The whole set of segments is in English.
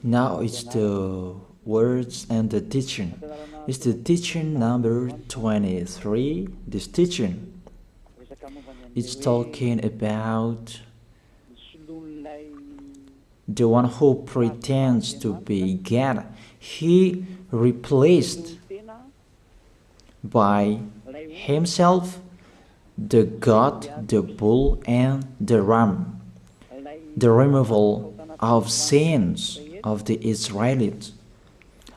Now it's the words and the teaching. It's the teaching number 23. This teaching is talking about the one who pretends to be God. He replaced by himself the goat, the bull, and the ram. The removal of sins of the Israelites.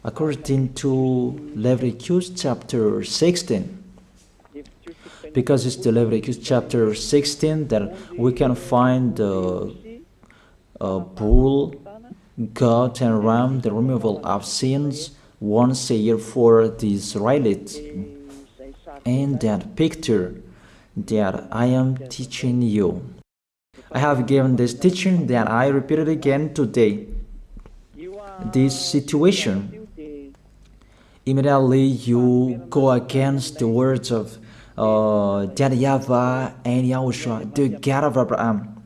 According to Leviticus chapter 16. Because it's the Leviticus chapter 16 that we can find the bull, goat, and ram, the removal of sins once a year for the Israelites. And that picture that I am teaching you. I have given this teaching that I repeat it again today. This situation, immediately you go against the words of that YAHVAH and YAHOSHUAH, the God of Abraham.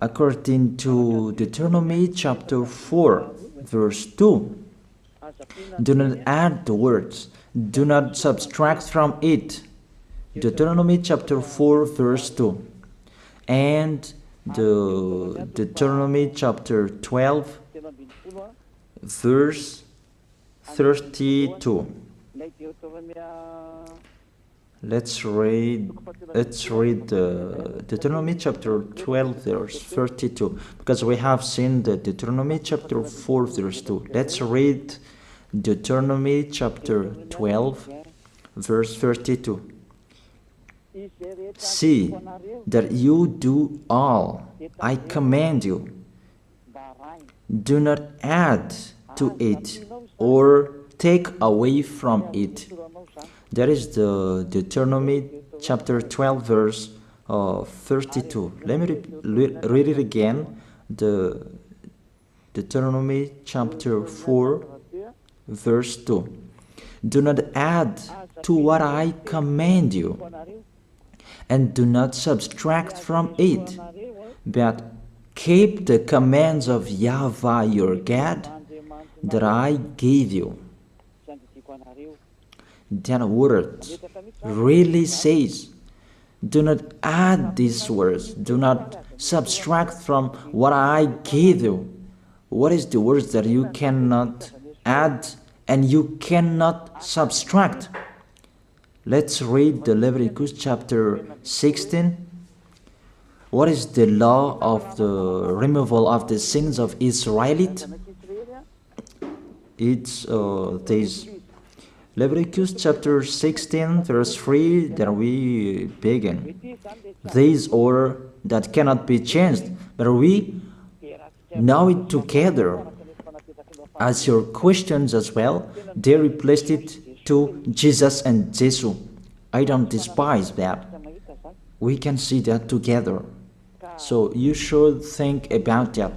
According to Deuteronomy chapter 4, verse 2. Do not add the words, do not subtract from it. Deuteronomy chapter 4, verse 2. And the Deuteronomy chapter 12, verse 32. Let's read Deuteronomy chapter 12, verse 32, because we have seen the Deuteronomy chapter 4, verse 2. Let's read Deuteronomy chapter 12, verse 32. See that you do all I command you. Do not add to it or take away from it. That is the Deuteronomy chapter 12, verse 32. Let me read it again. The Deuteronomy chapter 4, verse 2. Do not add to what I command you, and do not subtract from it, but keep the commands of YAHVAH your God that I gave you. That word really says, do not add these words, do not subtract from what I gave you. What is the words that you cannot add and you cannot subtract? Let's read the Leviticus chapter 16. What is the law of the removal of the sins of Israelite? It's this. Leviticus chapter 16, verse 3, that we begin. These are that cannot be changed, but we know it together. As your questions as well, they replaced it to Jesus and Jesus. I don't despise that. We can see that together. So you should think about that.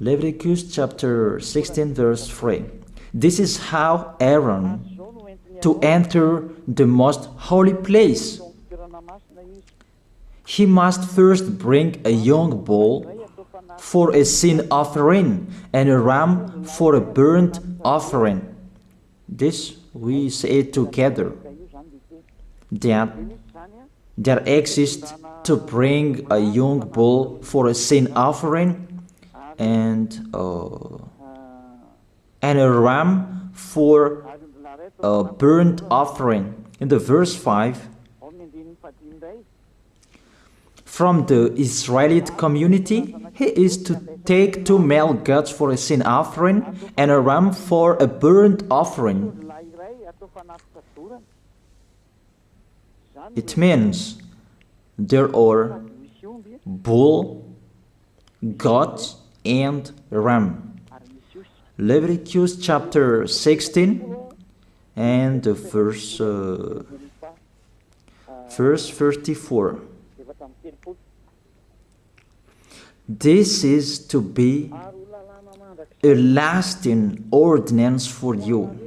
Leviticus chapter 16, verse 3. This is how Aaron to enter the most holy place. He must first bring a young bull for a sin offering and a ram for a burnt offering. This we say together. That exists to bring a young bull for a sin offering and a ram for a burnt offering. In the verse 5, from the Israelite community, he is to take 2 male goats for a sin offering and a ram for a burnt offering. It means there are bull, goat, and ram. Leviticus chapter 16 and the verse 34. This is to be a lasting ordinance for you.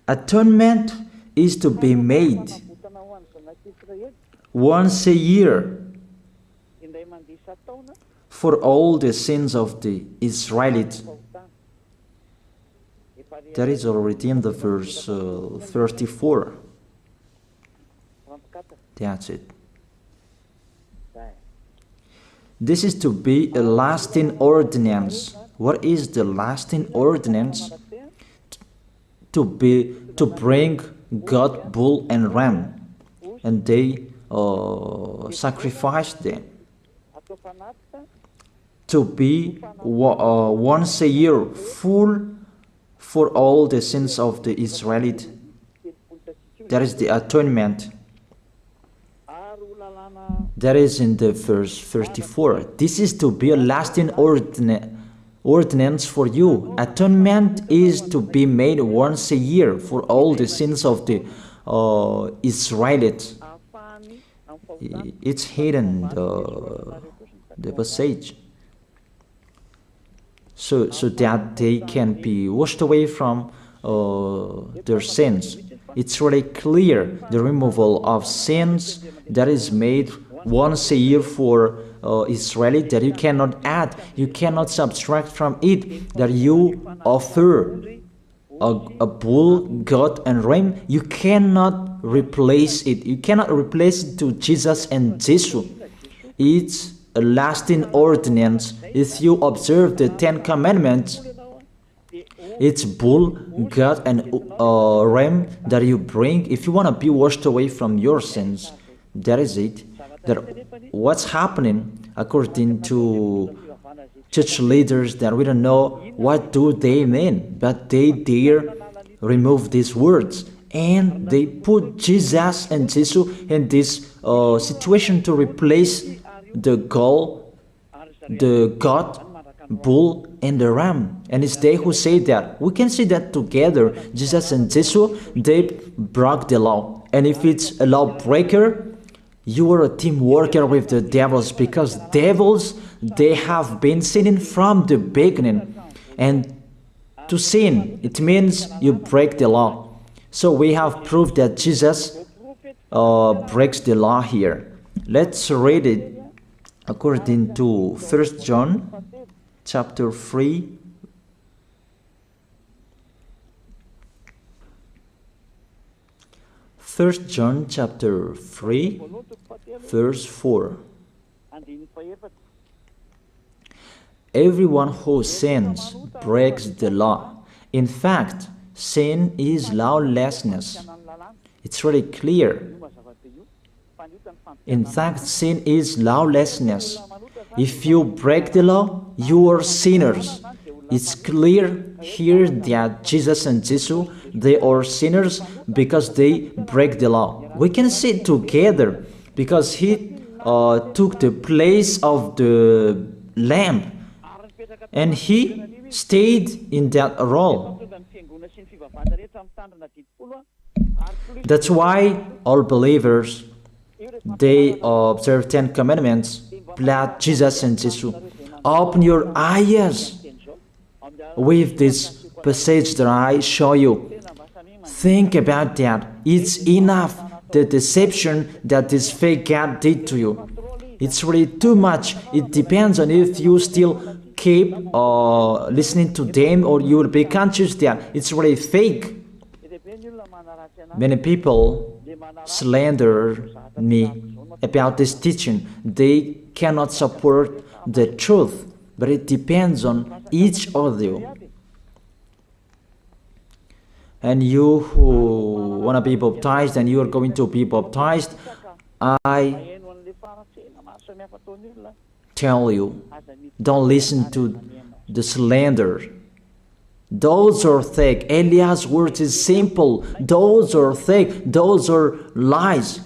Atonement is to be made once a year for all the sins of the Israelites. That is already in the verse 34. That's it. This is to be a lasting ordinance. What is the lasting ordinance? To bring God, bull, and ram, and they sacrificed them. To be once a year full for all the sins of the Israelites. That is the atonement. That is in the verse 34. This is to be a lasting ordinance for you. Atonement is to be made once a year for all the sins of the Israelites. It's hidden, the passage. So that they can be washed away from their sins. It's really clear, the removal of sins that is made once a year for Israeli, that you cannot add, you cannot subtract from it, that you offer a bull, goat, and ram. You cannot replace it. You cannot replace it to Jesus and Jesus. It's a lasting ordinance. If you observe the 10 Commandments, it's bull, goat, and ram that you bring if you want to be washed away from your sins. That is it. That what's happening according to church leaders, that we don't know what do they mean, but they dare remove these words, and they put Jesus and Jesus in this situation to replace the God, bull, and the ram. And it's they who say that. We can see that together, Jesus and Jesus, they broke the law. And if it's a lawbreaker, you are a team worker with the devils, because devils, they have been sinning from the beginning. And to sin, it means you break the law. So we have proved that Jesus breaks the law here. Let's read it according to 1 John chapter 3. First John chapter 3, verse 4. Everyone who sins breaks the law. In fact, sin is lawlessness. It's really clear. In fact, sin is lawlessness. If you break the law, you are sinners. It's clear here that Jesus and Jesus, they are sinners because they break the law. We can see it together because he took the place of the lamb, and he stayed in that role. That's why all believers, they observe 10 commandments, blood, Jesus and Jesus. Open your eyes with this passage that I show you. Think about that. It's enough, the deception that this fake God did to you. It's really too much. It depends on if you still keep listening to them, or you will be conscious that it's really fake. Many people slander me about this teaching. They cannot support the truth, but it depends on each of you. And you who want to be baptized, and you are going to be baptized, I tell you, don't listen to the slander. Those are fake. Eliah's words is simple. Those are fake. Those are lies.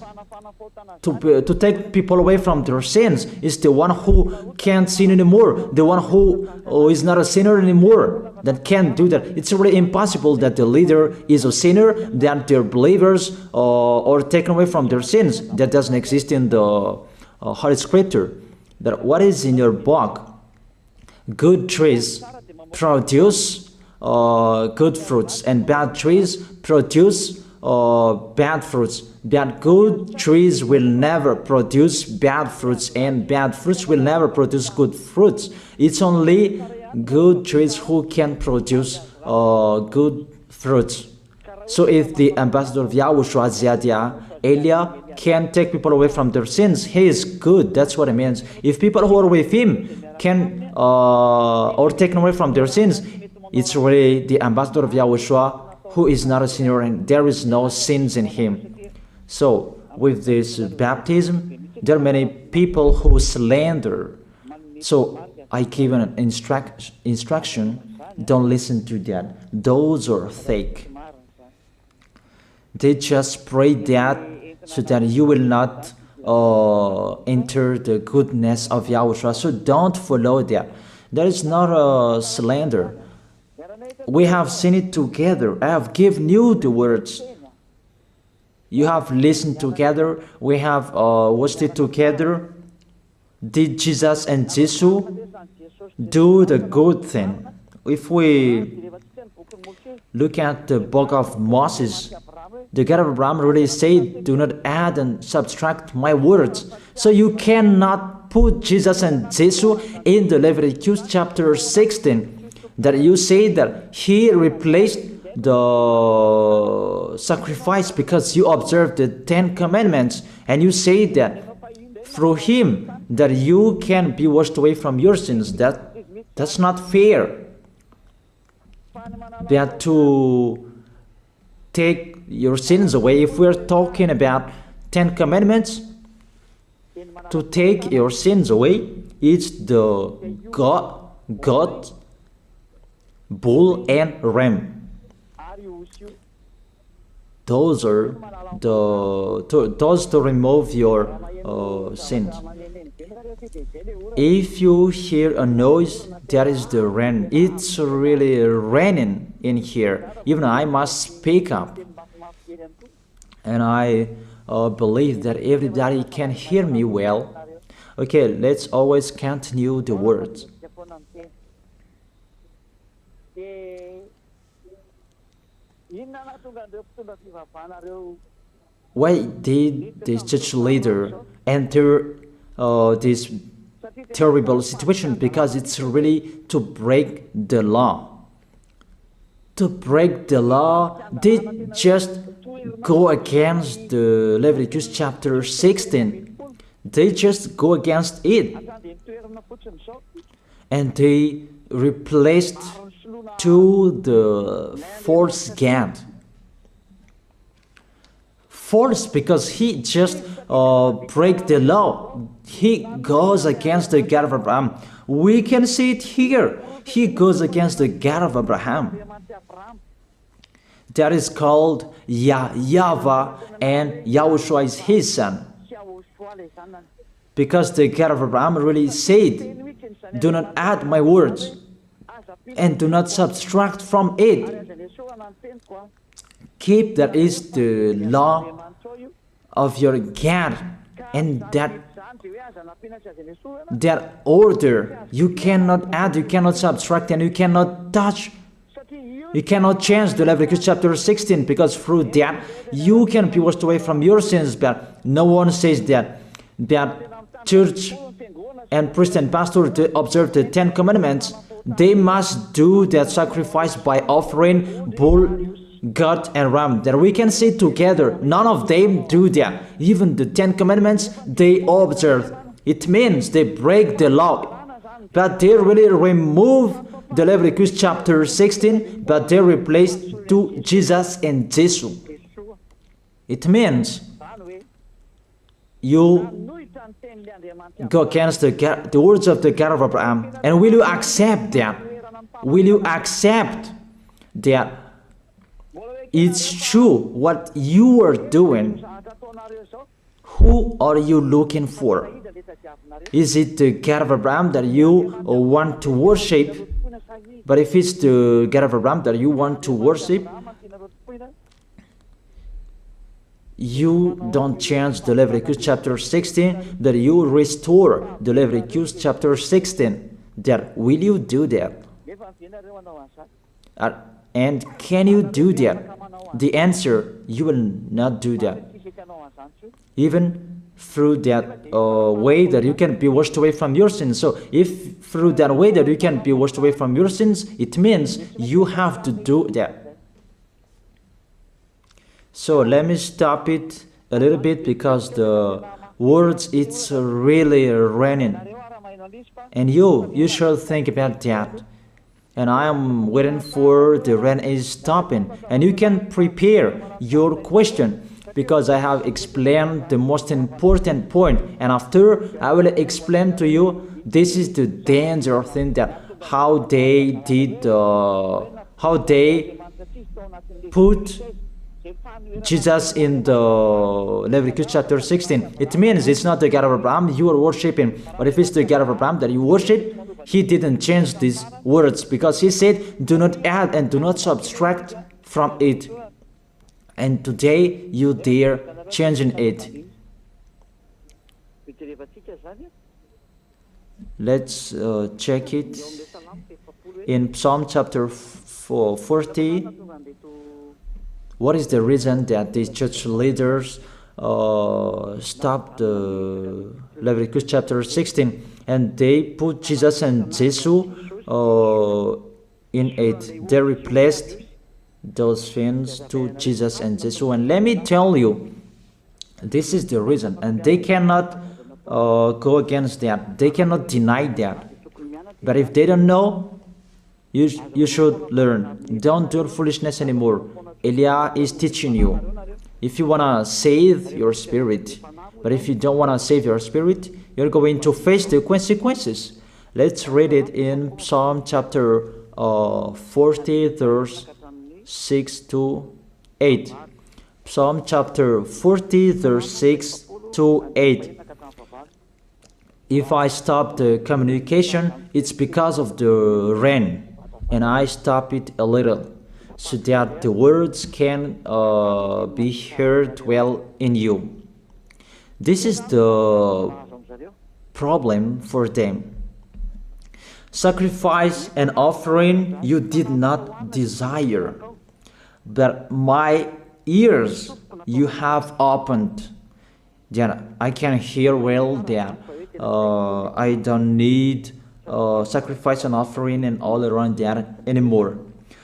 To take people away from their sins is the one who can't sin anymore. The one who is not a sinner anymore, that can't do that. It's really impossible that the leader is a sinner, that their believers are taken away from their sins. That doesn't exist in the Holy Scripture. That what is in your book? Good trees produce good fruits, and bad trees produce bad fruits. But good trees will never produce bad fruits, and bad fruits will never produce good fruits. It's only good trees who can produce good fruits. So if the ambassador of Yahushua, Ziyadiyah, Elia, can take people away from their sins, he is good. That's what it means. If people who are with him can or taken away from their sins, it's really the ambassador of Yahushua who is not a sinner, and there is no sins in him. So with this baptism, there are many people who slander. So I give an instruction, don't listen to that. Those are fake. They just pray that so that you will not enter the goodness of Yahushua. So don't follow that. That is not a slander. We have seen it together. I have given you the words. You have listened together. We have watched it together. Did Jesus and Jesus do the good thing? If we look at the book of Moses, the God of Abraham really said, do not add and subtract my words. So you cannot put Jesus and Jesus in the Leviticus chapter 16. That you say that he replaced the sacrifice because you observed the 10 commandments, and you say that through him that you can be washed away from your sins. That's not fair. That to take your sins away, if we're talking about 10 commandments, to take your sins away, it's the God, bull and ram. Those are those to remove your sins. If you hear a noise, that is the rain. It's really raining in here. Even I must speak up, and I believe that everybody can hear me well. Okay, let's always continue the words. Why did this church leader enter this terrible situation? Because it's really to break the law. To break the law, they just go against the Leviticus chapter 16. They just go against it. And they replaced to the false God. False because he just break the law. He goes against the God of Abraham. We can see it here. He goes against the God of Abraham. That is called YAHVAH, and Yahushua is his son. Because the God of Abraham really said, do not add my words and do not subtract from it. Keep, that is the law of your God, and that order. You cannot add, you cannot subtract, and you cannot touch. You cannot change the Leviticus chapter 16, because through that you can be washed away from your sins. But no one says that church and priest and pastor to observe the 10 commandments, they must do that sacrifice by offering bull, goat, and ram. That we can see together. None of them do that. Even the 10 commandments they observe. It means they break the law. But they really remove the Leviticus chapter 16, but they replace to Jesus and Jesus. It means you go against the words of the God of Abraham. And will you accept that? Will you accept that it's true what you are doing? Who are you looking for? Is it the God of Abraham that you want to worship? But if it's the God of Abraham that you want to worship, you don't change the Leviticus chapter 16, that you restore the Leviticus chapter 16. That will you do that? Uh, and can you do that? The answer, you will not do that. Even through that way that you can be washed away from your sins. So if through that way that you can be washed away from your sins, it means you have to do that. So let me stop it a little bit because the words, it's really raining. And you should think about that. And I am waiting for the rain is stopping. And you can prepare your question because I have explained the most important point. And after I will explain to you, this is the danger thing that how they did, how they put Jesus in the Leviticus chapter 16. It means it's not the God of Abraham you are worshiping, but if it's the God of Abraham that you worship, he didn't change these words because he said, do not add and do not subtract from it. And today you dare changing it. Let's check it in Psalm chapter 40. What is the reason that these church leaders stopped the Leviticus chapter 16 and they put Jesus and Jesus in it? They replaced those things to Jesus and Jesus. And let me tell you, this is the reason. And they cannot go against that. They cannot deny that. But if they don't know, you should learn. Don't do foolishness anymore. Elia is teaching you. If you want to save your spirit, but if you don't want to save your spirit, you're going to face the consequences. Let's read it in Psalm chapter 40, verse 6 to 8. Psalm chapter 40, verse 6 to 8. If I stop the communication, it's because of the rain, and I stop it a little, so that the words can be heard well in you. This is the problem for them. Sacrifice and offering you did not desire, but my ears you have opened. Then I can hear well that I don't need sacrifice and offering and all around that anymore.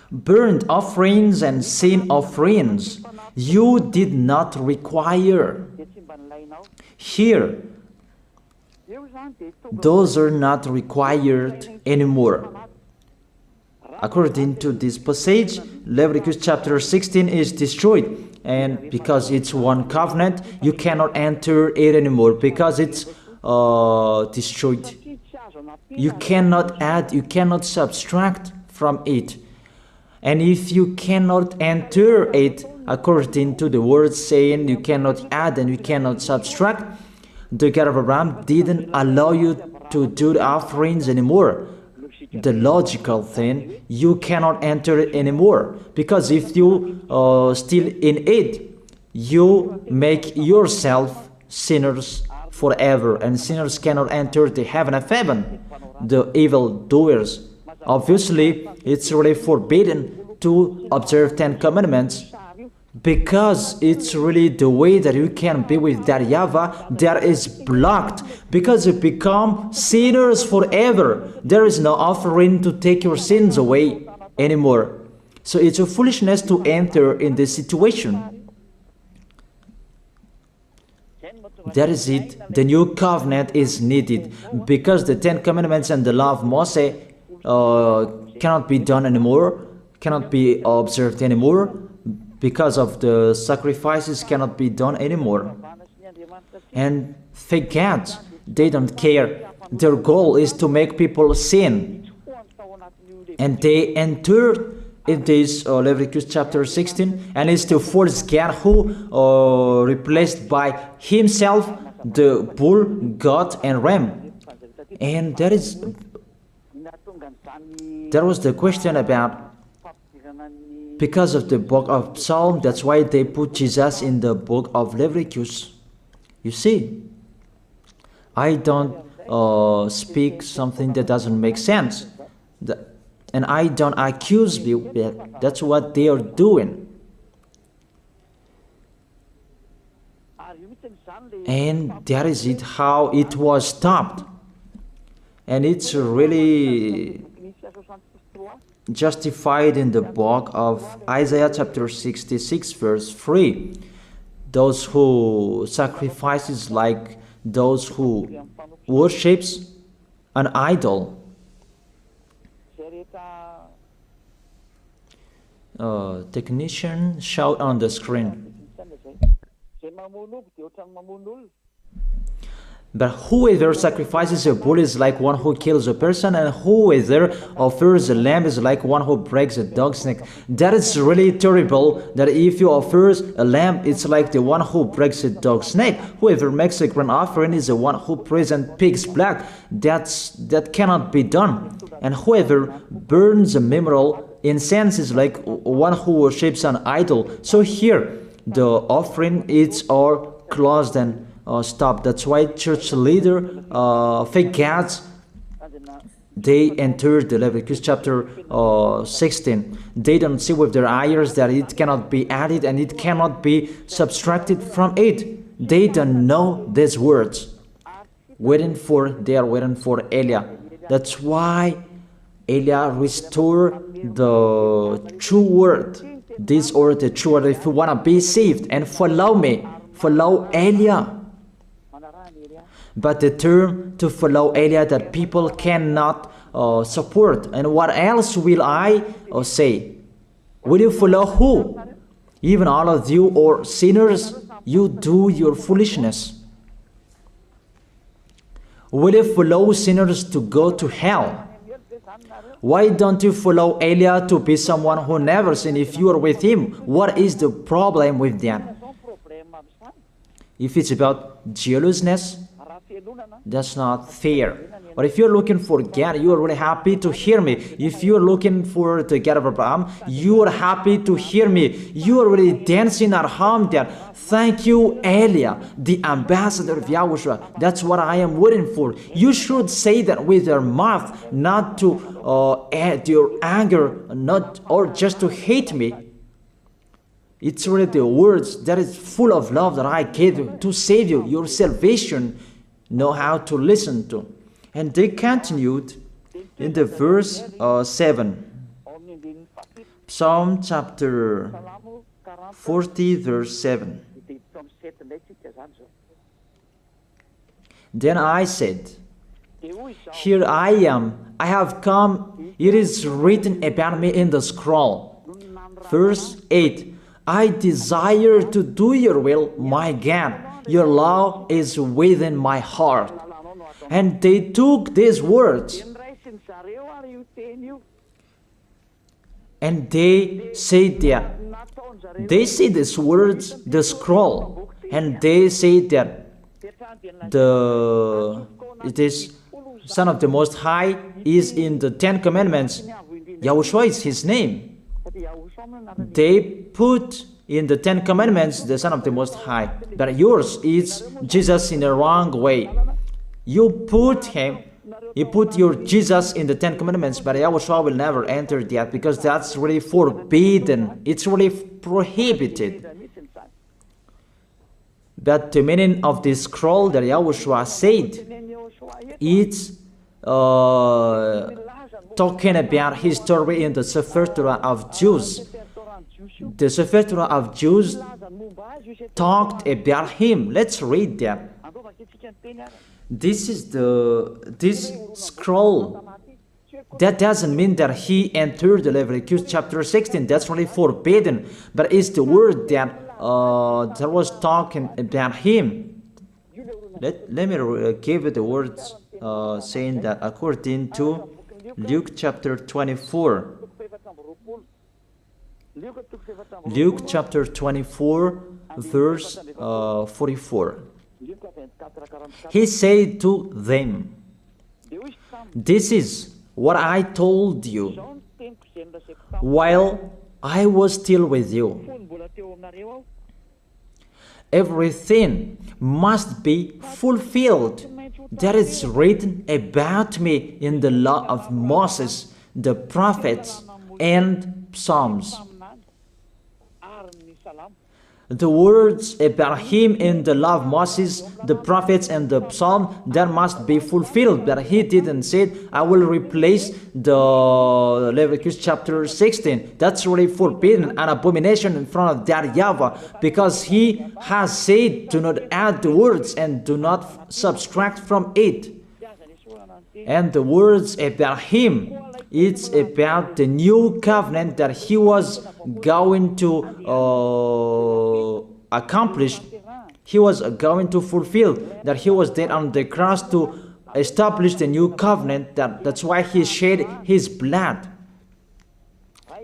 Burnt offerings and sin offerings you did not require. Here, those are not required anymore. According to this passage, Leviticus chapter 16 is destroyed, and because it's one covenant, you cannot enter it anymore because it's destroyed. You cannot add, you cannot subtract from it. And if you cannot enter it according to the words saying you cannot add and you cannot subtract, the God of Abraham didn't allow you to do the offerings anymore. The logical thing, you cannot enter it anymore, because if you still in it, you make yourself sinners forever, and sinners cannot enter the heaven of heaven, the evil doers. Obviously, it's really forbidden to observe 10 commandments, because it's really the way that you can be with that YAHVAH that is blocked, because you become sinners forever. There is no offering to take your sins away anymore. So it's a foolishness to enter in this situation. That is it. The new covenant is needed, because the 10 commandments and the law of Moses cannot be done anymore, cannot be observed anymore, because of the sacrifices cannot be done anymore. And thank God, they don't care. Their goal is to make people sin. And they entered in this Leviticus chapter 16, and it's to force God, who replaced by himself the bull, goat, and ram. And there was the question about, because of the book of Psalm, that's why they put Jesus in the book of Leviticus. You see, I don't speak something that doesn't make sense. And I don't accuse you, that's what they are doing. And that is it, how it was stopped. And it's really justified in the book of Isaiah chapter 66 verse 3. Those who sacrifices like those who worships an idol. Technician, shout on the screen. But whoever sacrifices a bull is like one who kills a person, and whoever offers a lamb is like one who breaks a dog's neck. That is really terrible, that if you offer a lamb, it's like the one who breaks a dog's neck. Whoever makes a grain offering is the one who presents pig's blood. That cannot be done. And whoever burns a memorial incense is like one who worships an idol. So here, the offering is all closed and stop. That's why church leader fake gods, they entered the Leviticus chapter 16. They don't see with their eyes that it cannot be added and it cannot be subtracted from it. They don't know these words. They are waiting for Elia. That's why Elia restored the true word. This or the true word. If you want to be saved and follow me, follow Elia. But the term to follow Elia that people cannot support. And what else will I say? Will you follow who? Even all of you or sinners, you do your foolishness. Will you follow sinners to go to hell? Why don't you follow Elia to be someone who never sinned if you are with him? What is the problem with that? If it's about jealousness, that's not fair. But if you're looking for God, you are really happy to hear me. If you're looking for the God of Abraham, you are happy to hear me. You are really dancing at home there. Thank you, Elia, the ambassador of Yahushua. That's what I am waiting for. You should say that with your mouth, not to add your anger, not or just to hate me. It's really the words that is full of love that I gave you to save you, your salvation. Know how to listen to. And they continued in the verse 7. Psalm chapter 40 verse 7. Then I said, here I am, I have come, it is written about me in the scroll. Verse 8. I desire to do your will, my God. Your law is within my heart. And they took these words and they say that they see these words, the scroll, and they say that it is Son of the Most High is in the 10 Commandments. Yahushua is his name. They put in the 10 Commandments the Son of the Most High, but yours is Jesus in the wrong way. You put your Jesus in the 10 Commandments, but Yahushua will never enter that because that's really forbidden. It's really prohibited. But the meaning of this scroll that Yahushua said, it's talking about his story in the Sefer Torah of Jews. The Sefer Torah of Jews talked about him. Let's read that. This is this scroll. That doesn't mean that he entered the Leviticus chapter 16. That's really forbidden. But it's the word that was talking about him. Let me give it the words saying that according to Luke chapter 24. Luke chapter 24 verse 44. He said to them, this is what I told you while I was still with you. Everything must be fulfilled that is written about me in the law of Moses, the prophets and psalms. The words about him in the law of Moses, the prophets, and the psalm, that must be fulfilled. But he didn't say, I will replace the Leviticus chapter 16. That's really forbidden, an abomination in front of that YAHVAH, because he has said, do not add the words and do not subtract from it. And the words about him, it's about the new covenant that he was going to accomplish. He was going to fulfill, that he was dead on the cross to establish the new covenant. That's why he shed his blood.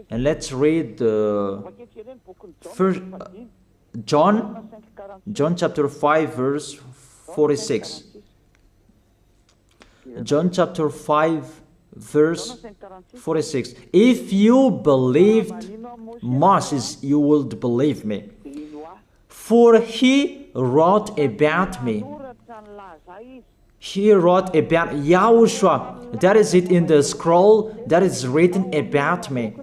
And let's read first John chapter 5 verse 46. John chapter 5 verse 46. If you believed Moses, you would believe me, for he wrote about me. He wrote about YAHOSHUAH. That is it in the scroll that is written about me.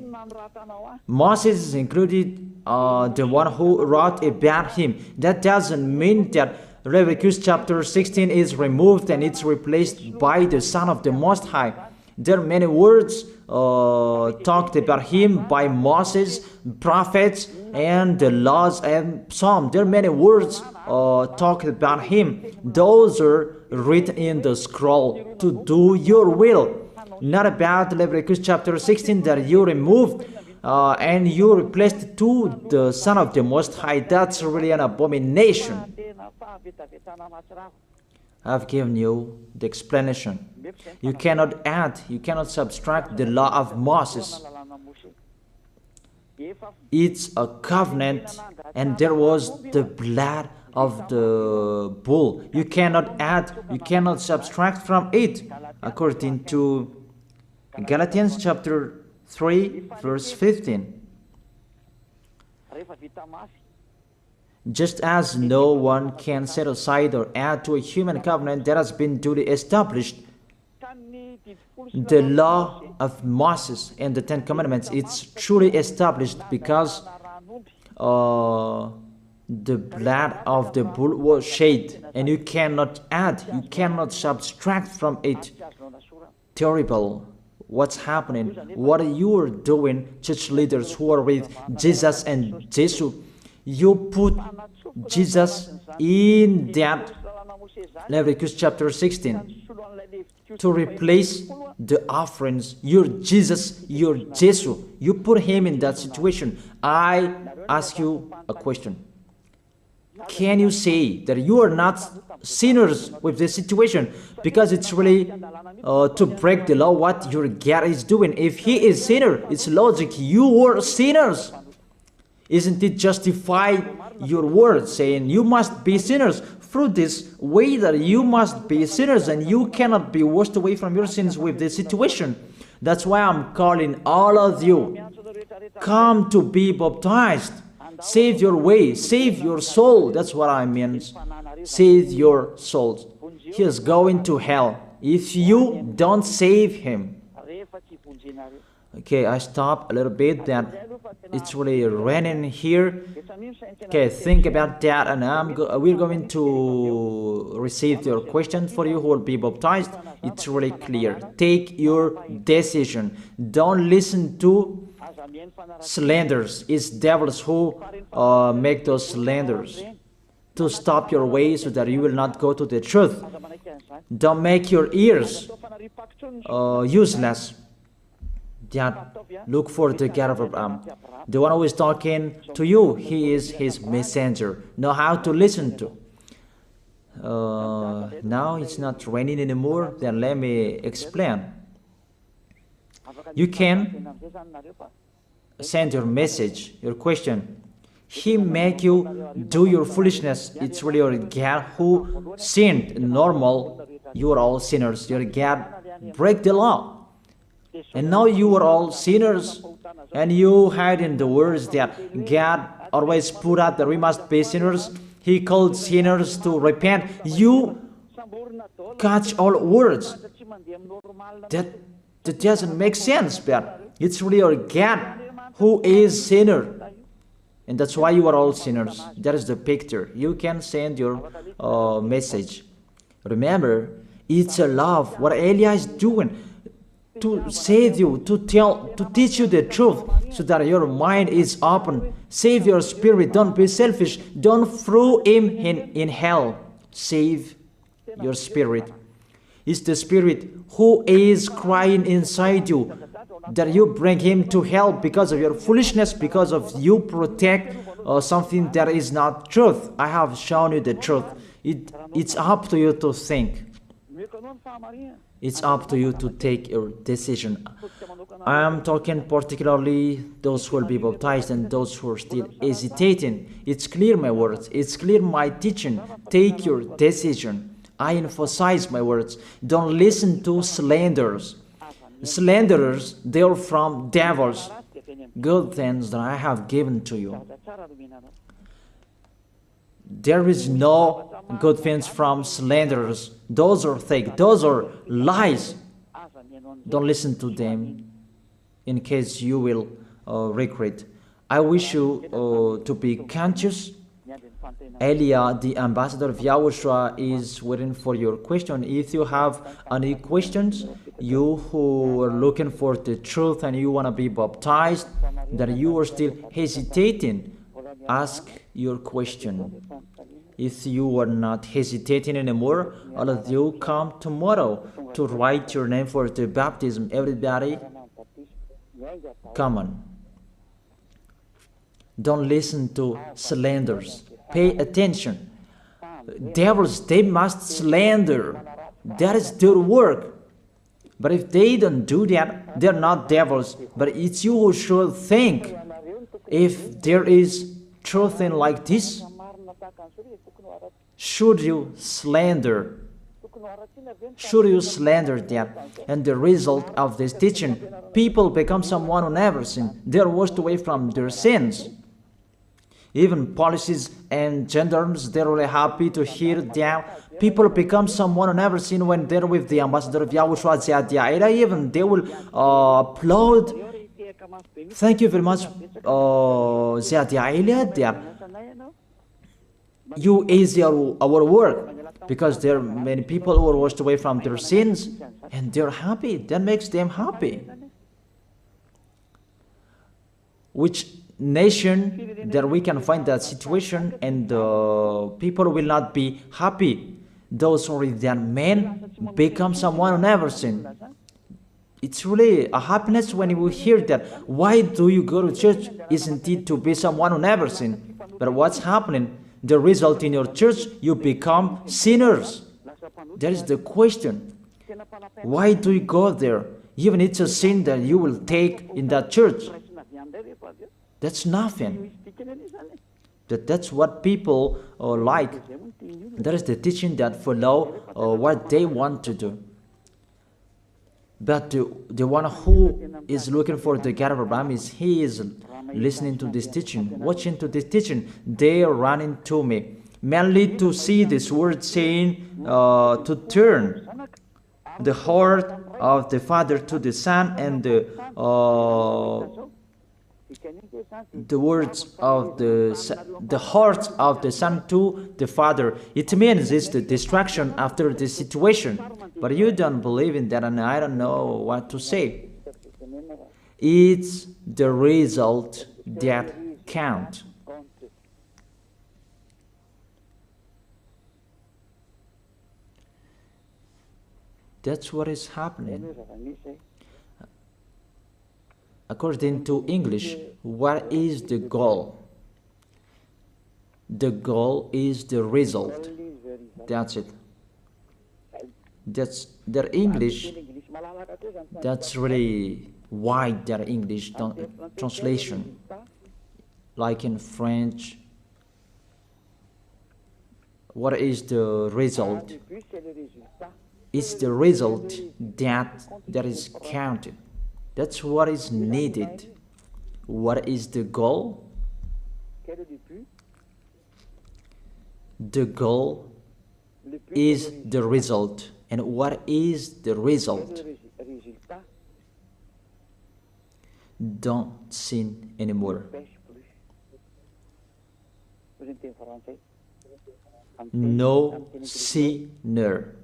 Moses is included, the one who wrote about him. That doesn't mean that Leviticus chapter 16 is removed and it's replaced by the Son of the Most High. There are many words talked about him by Moses, prophets, and the laws and psalms. There are many words talked about him. Those are written in the scroll to do your will. Not about Leviticus chapter 16 that you removed and you replaced to the Son of the Most High. That's really an abomination. I've given you the explanation. You cannot add, you cannot subtract the law of Moses. It's a covenant, and there was the blood of the bull. You cannot add, you cannot subtract from it, according to Galatians chapter 3 verse 15. Just as no one can set aside or add to a human covenant that has been duly established, the law of Moses and the Ten Commandments, it's truly established because the blood of the bull was shed, and you cannot add, you cannot subtract from it. Terrible. What's happening? What you are doing, church leaders who are with Jesus and Jesus? You put Jesus in that Leviticus chapter 16 to replace the offerings. You're Jesus, you're Jesus. You put him in that situation. I ask you a question. Can you say that you are not sinners with this situation? Because it's really to break the law what your God is doing. If he is sinner, it's logic. You were sinners. Isn't it justify your words saying you must be sinners? Through this way that you must be sinners and you cannot be washed away from your sins with this situation. That's why I'm calling all of you. Come to be baptized. Save your way. Save your soul. That's what I mean. Save your souls. He is going to hell if you don't save him. Okay, I stop a little bit that it's really raining here. Okay, think about that, and we're going to receive your question for you who will be baptized. It's really clear. Take your decision. Don't listen to slanders. It's devils who make those slanders to stop your way so that you will not go to the truth. Don't make your ears useless. That look for the God of Abraham. The one who is talking to you, he is his messenger. Know how to listen to. Now it's not raining anymore. Then let me explain. You can send your message, your question. He make you do your foolishness. It's really your God who sinned. Normal, you are all sinners. Your God break the law. And now you are all sinners, and you hide in the words that God always put out that we must be sinners. He called sinners to repent. You catch all words that That doesn't make sense, but it's really your God who is sinner. And that's why you are all sinners. That is the picture. You can send your message. Remember, it's a love. What Elia is doing to save you, to teach you the truth, so that your mind is open. Save your spirit. Don't be selfish. Don't throw him in hell. Save your spirit. It's the spirit who is crying inside you, that you bring him to hell because of your foolishness, because of you protect something that is not truth. I have shown you the truth. It's up to you to think. It's up to you to take your decision. I am talking particularly those who will be baptized and those who are still hesitating. It's clear my words. It's clear my teaching. Take your decision. I emphasize my words. Don't listen to slanderers. Slanderers, they are from devils. Good things that I have given to you. There is no good things from slanderers. Those are fake. Those are lies. Don't listen to them in case you will regret. I wish you to be conscious. Elia, the ambassador of Yahushua, is waiting for your question. If you have any questions, you who are looking for the truth and you want to be baptized, that you are still hesitating, ask your question. If you are not hesitating anymore, all of you come tomorrow to write your name for the baptism. Everybody, come on. Don't listen to slanders. Pay attention. Devils, they must slander. That is their work. But if they don't do that, they're not devils. But it's you who should think. If there is truth in like this, should you slander? Should you slander that? And the result of this teaching, people become someone who never sinned. They're washed away from their sins. Even policies and gendarmes, they're really happy to hear that. People become someone who never sinned when they're with the ambassador of Yahushua. Even they will applaud. Thank you very much, you easy our work, because there are many people who are washed away from their sins and they're happy. That makes them happy. Which nation that we can find that situation and people will not be happy? Those who are that men become someone who never sinned. It's really a happiness when you hear that. Why do you go to church? Isn't it to be someone who never sinned? But what's happening? The result in your church, you become sinners. That is the question. Why do you go there? Even it's a sin that you will take in that church. That's nothing. That's what people like. That is the teaching that follow what they want to do. But the one who is looking for the God of Abraham he is listening to this teaching, watching to this teaching. They are running to me, mainly to see this word saying to turn the heart of the Father to the Son, and the words of the heart of the Son to the Father. It means it's the distraction after the situation. But you don't believe in that, and I don't know what to say. It's the result that counts. That's what is happening. According to English, what is the goal? The goal is the result. That's it. That's their English. That's really wide, their English translation. Like in French, what is the result? It's the result that is counted. That's what is needed. What is the goal? The goal is the result. And what is the result? don't sin anymore. No sinner.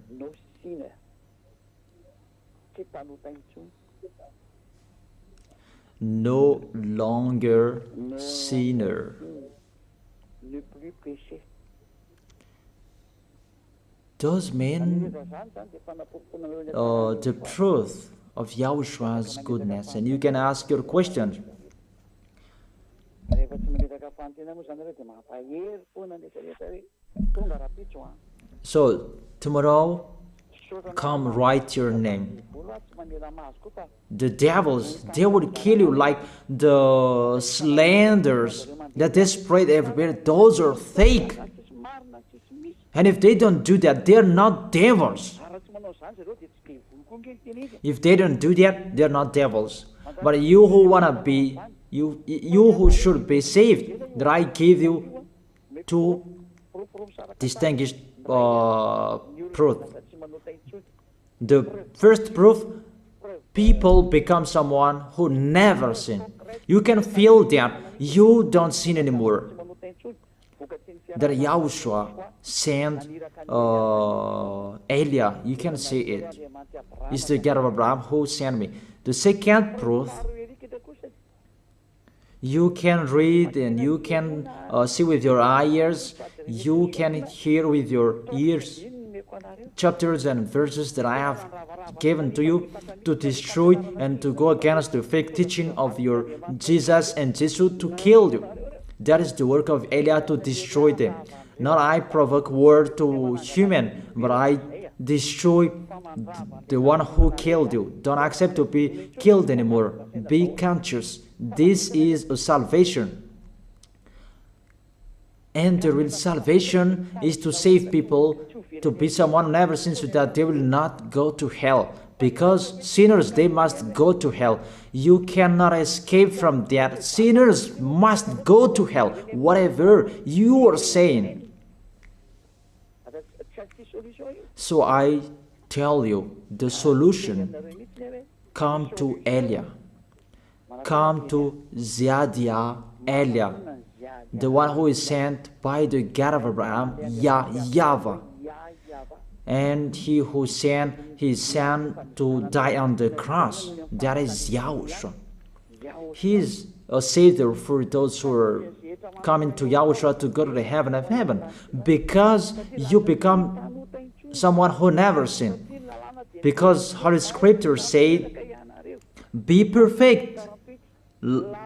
No longer sinner. Those mean the truth of Yahoshua's goodness. And you can ask your question. So tomorrow, come write your name. The devils, they will kill you like the slanders that they spread everywhere. Those are fake. And if they don't do that, they're not devils. If they don't do that, they're not devils. But you who wanna be, you who should be saved, that I give you two distinguished proof. The first proof, people become someone who never sin. You can feel that you don't sin anymore. That Yahushua sent Elia, you can see it. It's the God of Abraham who sent me. The second proof, you can read and you can see with your eyes, you can hear with your ears chapters and verses that I have given to you to destroy and to go against the fake teaching of your Jesus and Jesus to kill you. That is the work of Elia, to destroy them. Not I provoke war to human, but I destroy the one who killed you. Don't accept to be killed anymore. Be conscious. This is a salvation. And the real salvation is to save people, to be someone who never sins, so that they will not go to hell. Because sinners, they must go to hell. You cannot escape from that. Sinners must go to hell, whatever you are saying. So I tell you, the solution, come to Elia. Come to Ziadia Elia, the one who is sent by the God of Abraham, YAHVAH. And he who sent his son to die on the cross, that is Yahushua. He is a savior for those who are coming to Yahushua to go to the heaven of heaven, because you become someone who never sinned. Because Holy Scripture said, be perfect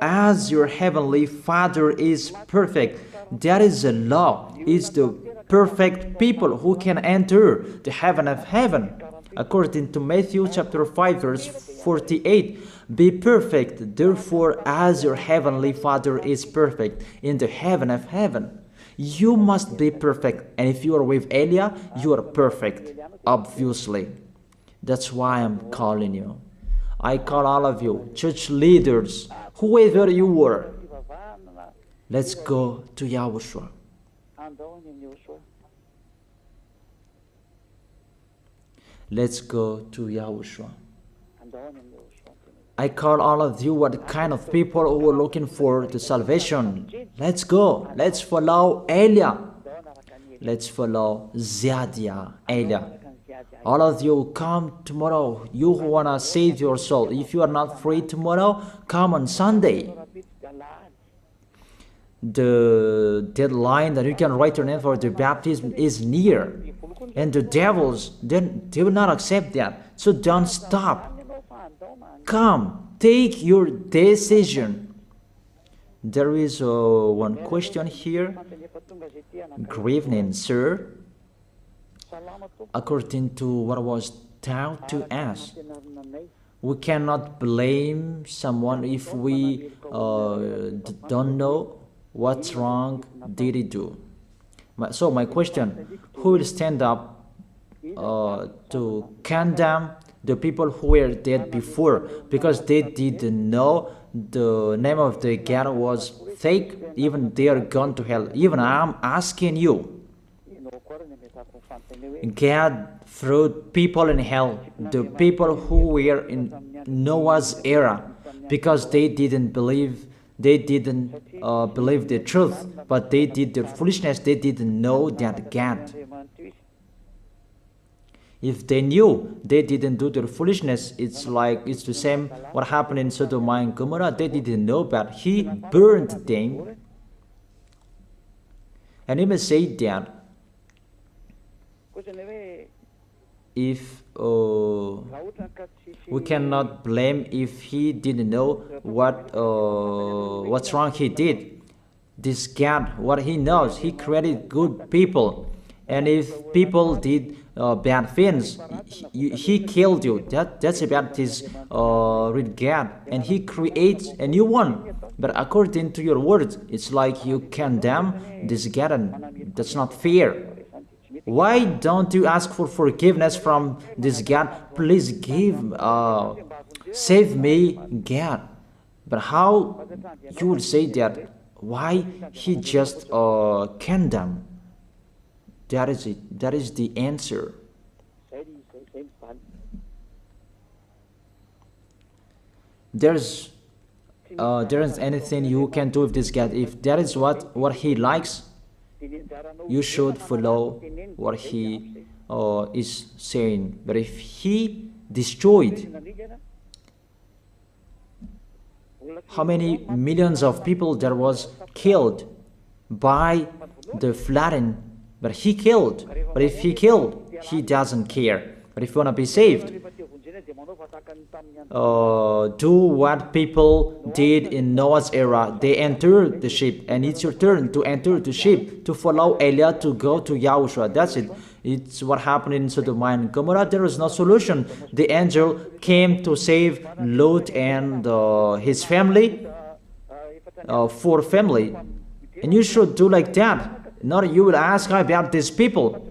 as your heavenly Father is perfect. That is the law. It's the perfect people who can enter the heaven of heaven. According to Matthew chapter 5 verse 48, be perfect, therefore, as your heavenly Father is perfect in the heaven of heaven. You must be perfect, and if you are with Elia, you are perfect, obviously. That's why I'm calling you. I call all of you, church leaders, whoever you were. Let's go to Yahushua. Let's go to Yahushua. I call all of you, what kind of people who are looking for the salvation. Let's go. Let's follow Elia. Let's follow Ziadia Elia. All of you, come tomorrow. You who want to save your soul. If you are not free tomorrow, come on Sunday. The deadline that you can write your name for the baptism is near. And the devils, they will not accept that. So don't stop. Come, take your decision. There is one question here. Good evening, sir. According to what was taught to us, we cannot blame someone if we don't know what's wrong did he do. So my question, who will stand up to condemn the people who were dead before because they didn't know the name of the God was fake? Even they are gone to hell. Even I'm asking you, God threw people in hell, the people who were in Noah's era. because they didn't believe the truth, but they did the foolishness. They didn't know that God. If they knew, they didn't do the foolishness. It's the same what happened in Sodom and Gomorrah. They didn't know, but He burned them. And even say that if we cannot blame if He didn't know what's wrong He did. This God, what He knows, He created good people, and if people did bad things, He killed you. That's about His real God, and He creates a new one. But according to your words, it's like you condemn this God, and that's not fair. Why don't you ask for forgiveness from this God? Please save me, God. But how you would say that? Why He just condemn? That is it. That is the answer. There isn't anything you can do with this God. If that is what He likes, you should follow what He is saying. But if He destroyed, how many millions of people there was killed by the flooding? But He killed. But if He killed, He doesn't care. But if you want to be saved, do what people did in Noah's era. They entered the ship, and it's your turn to enter the ship, to follow Elijah, to go to Yahushua. That's it. It's what happened in Sodom and Gomorrah. There was no solution. The angel came to save Lot and his family, 4 family. And you should do like that. Not you will ask about these people.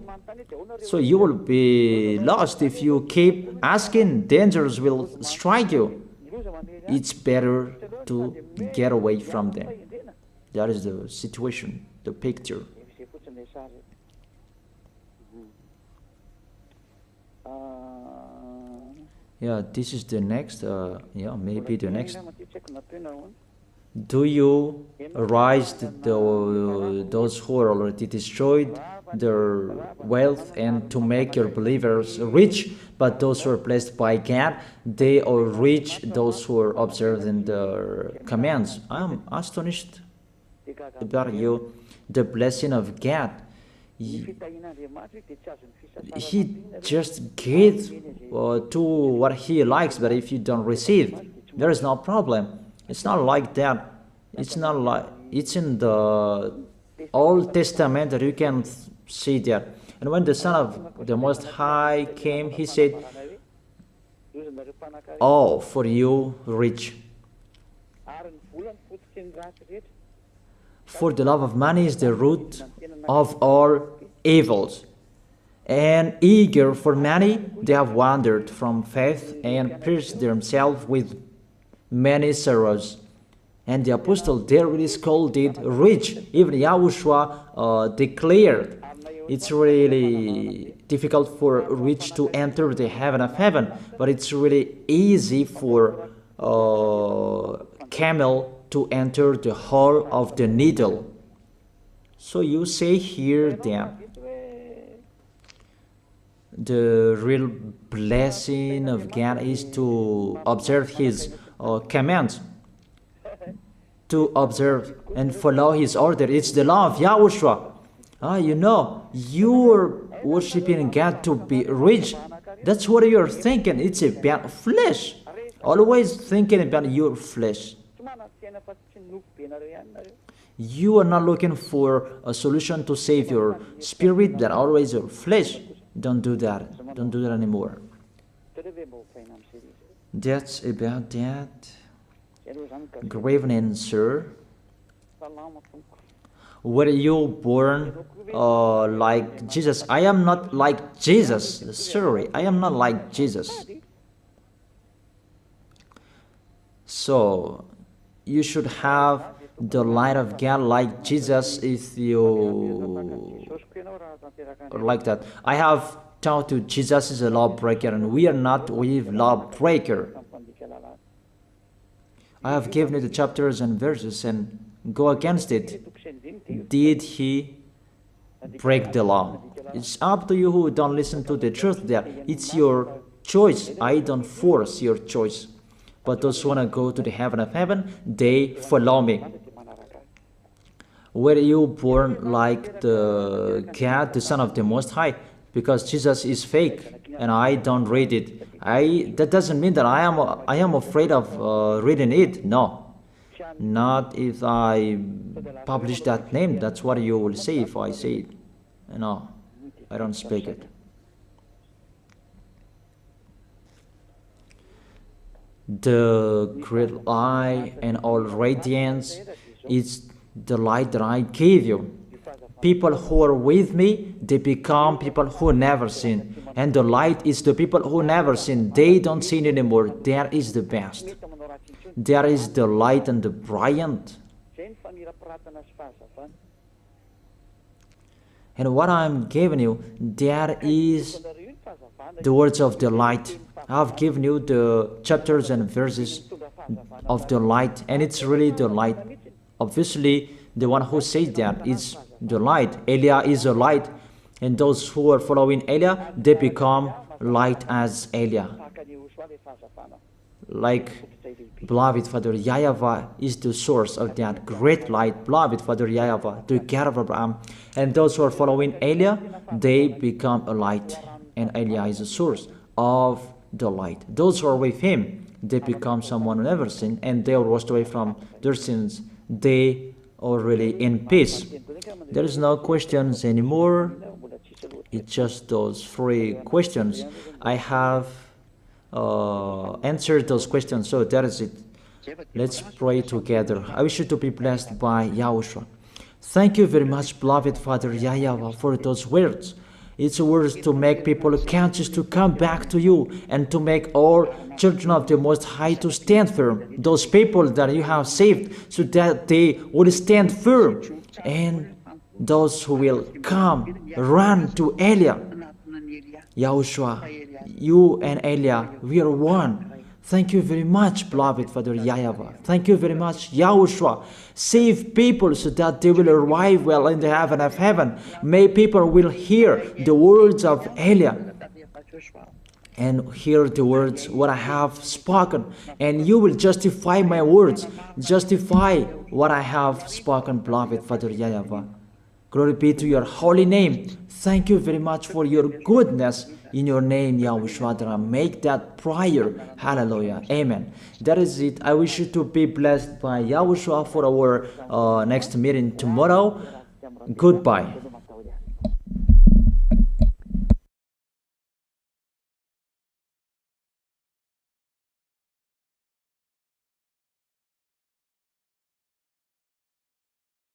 So you will be lost if you keep asking. Dangers will strike you. It's better to get away from them. That is the situation, the picture. Yeah, this is the next, maybe the next. Do you arise those who are already destroyed their wealth, and to make your believers rich? But those who are blessed by God, they are rich, those who are observing the commands. I'm astonished about you, the blessing of God. He just gives to what He likes, but if you don't receive, there is no problem. It's not like that. It's not like it's in the Old Testament that you can see that. And when the Son of the Most High came, He said, "Oh, for you rich, for the love of money is the root of all evils, and eager for money, they have wandered from faith and pierced themselves with many sorrows." And the apostle there is called it rich. Even Yahushua declared it's really difficult for rich to enter the heaven of heaven, but it's really easy for camel to enter the hole of the needle. So you say here that the real blessing of God is to observe His commands, to observe and follow His order. It's the law of Yahushua. You're worshiping God to be rich. That's what you're thinking. It's about flesh. Always thinking about your flesh. You are not looking for a solution to save your spirit, but always your flesh. Don't do that. Don't do that anymore. That's about that. Grave answer. Were you born like Jesus? I am not like Jesus. Sorry, I am not like Jesus. So you should have the light of God like Jesus if you are like that. I have taught you Jesus is a lawbreaker, and we are not with lawbreaker. I have given you the chapters and verses and go against it. Did he break the law? It's up to you who don't listen to the truth there. It's your choice. I don't force your choice. But those who want to go to the heaven of heaven, they follow me. Were you born like the God, the Son of the Most High? Because Jesus is fake and I don't read it. That doesn't mean that I am afraid of reading it. No, not if I publish that name. That's what you will say if I say it. No, I don't speak it. The great light and all radiance is the light that I gave you. People who are with me, they become people who never sin. And the light is the people who never sin. They don't sin anymore. There is the best. There is the light and the brilliant. And what I'm giving you, there is the words of the light. I've given you the chapters and verses of the light, and it's really the light. Obviously, the one who says that is the light. Elia is a light, and those who are following Elia, they become light as Elia. Like beloved Father YAHVAH is the source of that great light. Beloved Father YAHVAH, the God of Abraham. And those who are following Elia, they become a light. And Elia is the source of the light. Those who are with him, they become someone who never sinned, and they are washed away from their sins. They are really in peace. There is no questions anymore. It's just those 3 questions. I have answered those questions, so that is it. Let's pray together. I wish you to be blessed by YAHOSHUAH. Thank you very much, beloved Father YAHVAH, for those words. It's words to make people conscious to come back to you and to make all children of the Most High to stand firm. Those people that you have saved, so that they will stand firm. And those who will come, run to Elia. YAHOSHUAH, you and Elia, we are one. Thank you very much, beloved Father YAHVAH. Thank you very much, YAHOSHUAH. Save people so that they will arrive well in the heaven of heaven. May people will hear the words of Elia and hear the words what I have spoken, and you will justify my words, justify what I have spoken, beloved Father YAHVAH. Glory be to your holy name. Thank you very much for your goodness. In your name, YAHOSHUAH, that I make that prayer. Hallelujah. Amen. That is it. I wish you to be blessed by YAHOSHUAH for our next meeting tomorrow. Goodbye.